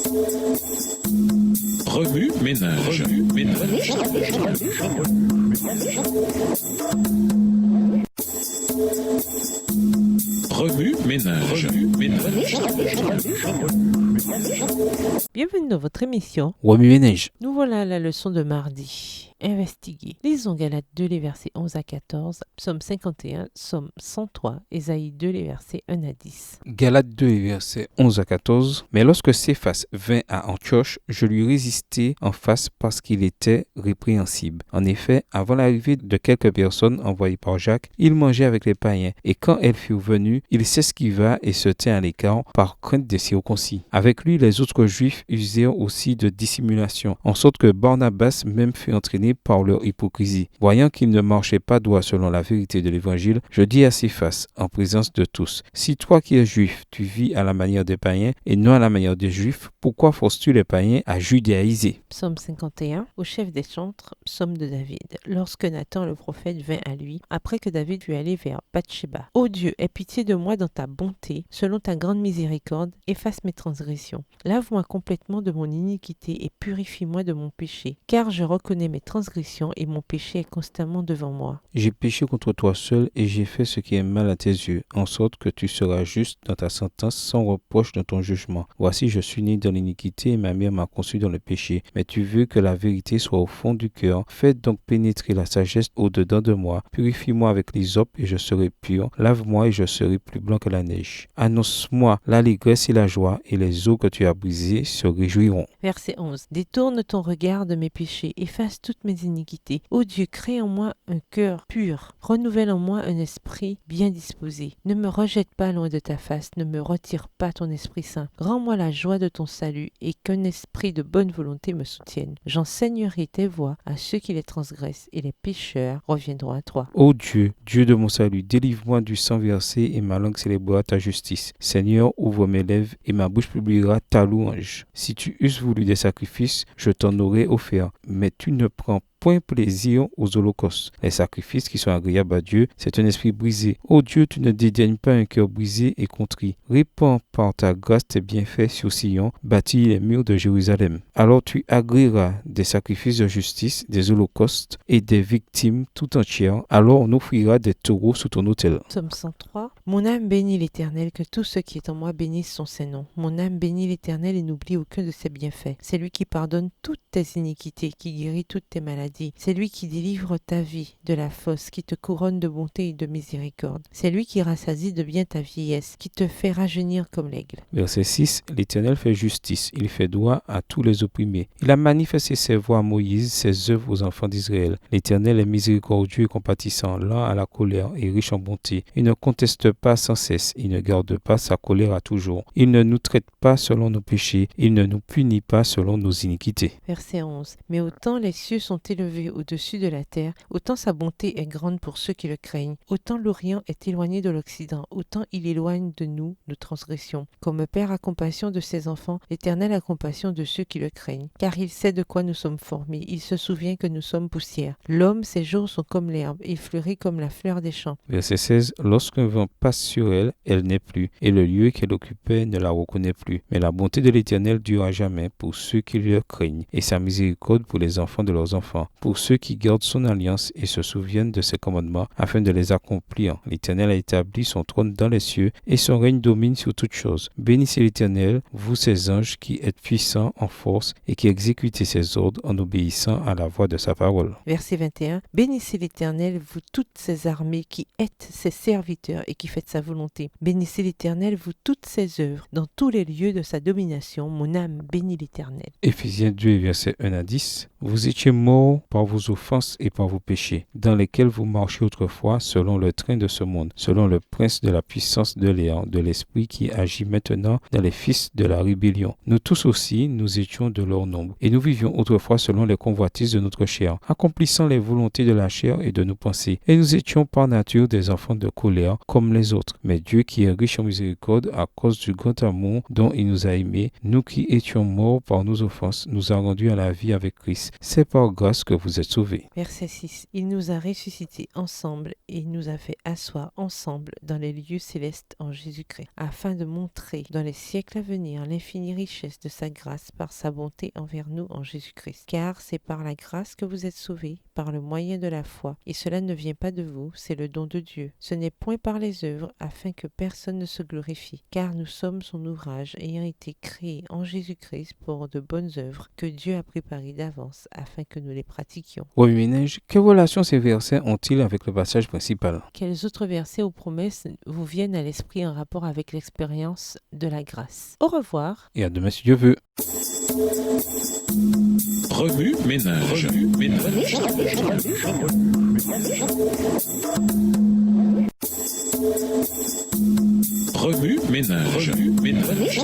Remue ménage. Remue ménage. Bienvenue dans votre émission. Remue ménage. Nous voilà à la leçon de mardi. Investiguer. Lisons Galates 2, les versets 11 à 14, Psaume 51, Psaume 103, Ésaïe 2, les versets 1 à 10. Galates 2, les versets 11 à 14. Mais lorsque Céphas vint à Antioche, je lui résistai en face parce qu'il était répréhensible. En effet, avant l'arrivée de quelques personnes envoyées par Jacques, il mangeait avec les païens. Et quand elles furent venues, il s'esquiva et se tint à l'écart par crainte des circoncis. Avec lui, les autres juifs usèrent aussi de dissimulation, en sorte que Barnabas même fut entraîné par leur hypocrisie. Voyant qu'il ne marchait pas droit selon la vérité de l'évangile, je dis à Céphas, en présence de tous, si toi qui es juif, tu vis à la manière des païens et non à la manière des juifs, pourquoi forces-tu les païens à judaïser? Psaume 51, au chef des chantres, psaume de David. Lorsque Nathan le prophète vint à lui, après que David fut allé vers Bathsheba. Ô Dieu, aie pitié de moi dans ta bonté, selon ta grande miséricorde, efface mes transgressions. Lave-moi complètement de mon iniquité et purifie-moi de mon péché, car je reconnais mes transgressions et mon péché est constamment devant moi. J'ai péché contre toi seul et j'ai fait ce qui est mal à tes yeux, en sorte que tu seras juste dans ta sentence sans reproche dans ton jugement. Voici, je suis né dans l'iniquité et ma mère m'a conçu dans le péché. Mais tu veux que la vérité soit au fond du cœur. Fais donc pénétrer la sagesse au-dedans de moi. Purifie-moi avec l'hysope et je serai pur. Lave-moi et je serai plus blanc que la neige. Annonce-moi l'allégresse et la joie et les eaux que tu as brisées se réjouiront. Verset 11. Détourne ton regard de mes péchés, efface toutes mes iniquités. Ô Dieu, crée en moi un cœur pur, renouvelle en moi un esprit bien disposé. Ne me rejette pas loin de ta face, ne me retire pas ton Esprit Saint. Rends-moi la joie de ton salut et qu'un esprit de bonne volonté me soutienne. J'enseignerai tes voies à ceux qui les transgressent et les pécheurs reviendront à toi. Ô Dieu, Dieu de mon salut, délivre-moi du sang versé et ma langue célébrera ta justice. Seigneur, ouvre mes lèvres et ma bouche publiera ta louange. Si tu eusses voulu des sacrifices, je t'en aurais offert, mais tu ne prends point plaisir aux holocaustes. Les sacrifices qui sont agréables à Dieu, c'est un esprit brisé. Ô Dieu, tu ne dédaignes pas un cœur brisé et contrit. Répands par ta grâce tes bienfaits sur Sion, bâtis les murs de Jérusalem. Alors tu agréeras des sacrifices de justice, des holocaustes et des victimes tout entières. Alors on offrira des taureaux sous ton autel. Psaume 103. Mon âme bénit l'Éternel, que tout ce qui est en moi bénisse son Saint-Nom. Mon âme bénit l'Éternel et n'oublie aucun de ses bienfaits. C'est lui qui pardonne toutes tes iniquités, qui guérit toutes tes maladies. C'est lui qui délivre ta vie de la fosse, qui te couronne de bonté et de miséricorde. C'est lui qui rassasie de bien ta vieillesse, qui te fait rajeunir comme l'aigle. Verset 6. L'Éternel fait justice, il fait droit à tous les opprimés. Il a manifesté ses voies à Moïse, ses œuvres aux enfants d'Israël. L'Éternel est miséricordieux et compatissant, lent à la colère et riche en bonté. Il ne conteste pas sans cesse, il ne garde pas sa colère à toujours. Il ne nous traite pas selon nos péchés, il ne nous punit pas selon nos iniquités. Verset 11. Mais autant les cieux sont élevés au-dessus de la terre, autant sa bonté est grande pour ceux qui le craignent. Autant l'Orient est éloigné de l'Occident, autant il éloigne de nous nos transgressions. Comme Père a compassion de ses enfants, l'Éternel a compassion de ceux qui le craignent. Car il sait de quoi nous sommes formés, il se souvient que nous sommes poussière. L'homme, ses jours sont comme l'herbe, il fleurit comme la fleur des champs. Verset 16. Lorsqu'un vent passe sur elle, elle n'est plus, et le lieu qu'elle occupait ne la reconnaît plus. Mais la bonté de l'Éternel dure à jamais pour ceux qui le craignent, et sa miséricorde pour les enfants de leurs enfants, pour ceux qui gardent son alliance et se souviennent de ses commandements afin de les accomplir. L'Éternel a établi son trône dans les cieux et son règne domine sur toutes choses. Bénissez l'Éternel, vous ses anges qui êtes puissants en force et qui exécutez ses ordres en obéissant à la voix de sa parole. Verset 21. Bénissez l'Éternel, vous toutes ses armées qui êtes ses serviteurs et qui faites sa volonté. Bénissez l'Éternel, vous toutes ses œuvres, dans tous les lieux de sa domination. Mon âme bénit l'Éternel. Éphésiens 2, versets 1 à 10. Vous étiez morts par vos offenses et par vos péchés, dans lesquels vous marchiez autrefois selon le train de ce monde, selon le prince de la puissance de l'air, de l'esprit qui agit maintenant dans les fils de la rébellion. Nous tous aussi, nous étions de leur nombre, et nous vivions autrefois selon les convoitises de notre chair, accomplissant les volontés de la chair et de nos pensées. Et nous étions par nature des enfants de colère comme les autres. Mais Dieu qui est riche en miséricorde, à cause du grand amour dont il nous a aimés, nous qui étions morts par nos offenses, nous a rendus à la vie avec Christ. C'est par grâce que vous êtes sauvés. Verset 6. Il nous a ressuscités ensemble et il nous a fait asseoir ensemble dans les lieux célestes en Jésus-Christ, afin de montrer dans les siècles à venir l'infinie richesse de sa grâce par sa bonté envers nous en Jésus-Christ. Car c'est par la grâce que vous êtes sauvés, par le moyen de la foi, et cela ne vient pas de vous, c'est le don de Dieu. Ce n'est point par les œuvres, afin que personne ne se glorifie, car nous sommes son ouvrage, ayant été créés en Jésus-Christ pour de bonnes œuvres que Dieu a préparées d'avance, afin que nous les pratiquions. Oui, Ménage, quelle relation ces versets ont-ils avec le passage principal? Quels autres versets ou promesses vous viennent à l'esprit en rapport avec l'expérience de la grâce? Au revoir. Et à demain si Dieu veut. Remue ménage. Remue ménage. Remue ménage. Remue ménage.